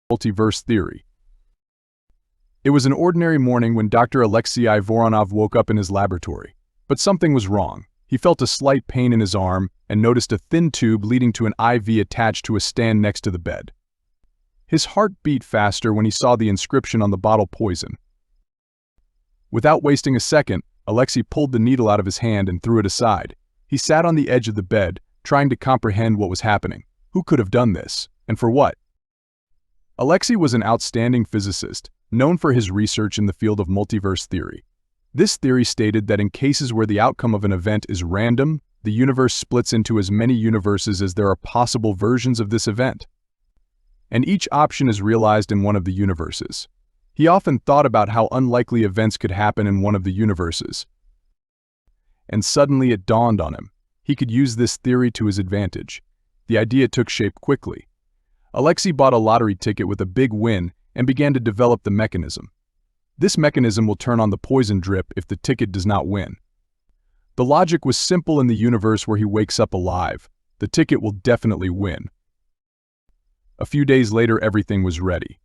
Multiverse theory. It was an ordinary morning when Dr. Alexei Voronov woke up in his laboratory. But something was wrong. He felt a slight pain in his arm and noticed a thin tube leading to an IV attached to a stand next to the bed. His heart beat faster when he saw the inscription on the bottle: poison. Without wasting a second, Alexei pulled the needle out of his hand and threw it aside. He sat on the edge of the bed, trying to comprehend what was happening. Who could have done this, and for what? Alexei was an outstanding physicist, known for his research in the field of multiverse theory. This theory stated that in cases where the outcome of an event is random, the universe splits into as many universes as there are possible versions of this event. And each option is realized in one of the universes. He often thought about how unlikely events could happen in one of the universes. And suddenly it dawned on him. He could use this theory to his advantage. The idea took shape quickly. Alexei bought a lottery ticket with a big win and began to develop the mechanism. This mechanism will turn on the poison drip if the ticket does not win. The logic was simple: in the universe where he wakes up alive, the ticket will definitely win. A few days later, everything was ready.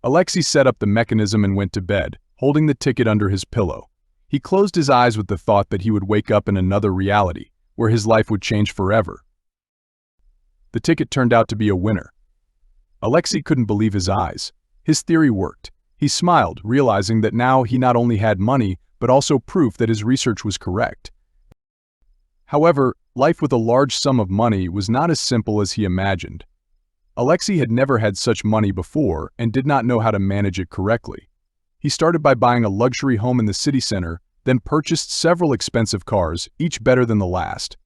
Alexei set up the mechanism and went to bed, holding the ticket under his pillow. He closed his eyes with the thought that he would wake up in another reality, where his life would change forever. The ticket turned out to be a winner. Alexei couldn't believe his eyes. His theory worked. He smiled, realizing that now he not only had money, but also proof that his research was correct. However, life with a large sum of money was not as simple as he imagined. Alexei had never had such money before and did not know how to manage it correctly. He started by buying a luxury home in the city center, then purchased several expensive cars, each better than the last.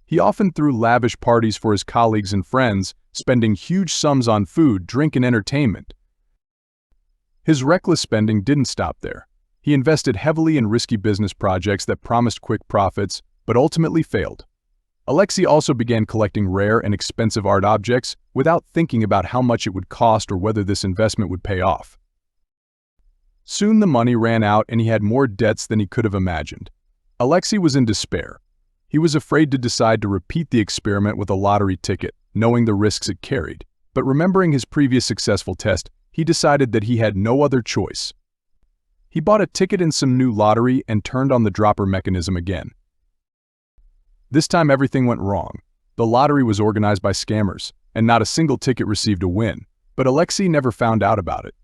He often threw lavish parties for his colleagues and friends, spending huge sums on food, drink, and entertainment. His reckless spending didn't stop there. He invested heavily in risky business projects that promised quick profits, but ultimately failed. Alexei also began collecting rare and expensive art objects without thinking about how much it would cost or whether this investment would pay off. Soon the money ran out and he had more debts than he could have imagined. Alexei was in despair. He was afraid to decide to repeat the experiment with a lottery ticket, knowing the risks it carried. But remembering his previous successful test, he decided that he had no other choice. He bought a ticket in some new lottery and turned on the dropper mechanism again. This time everything went wrong. The lottery was organized by scammers, and not a single ticket received a win. But Alexei never found out about it.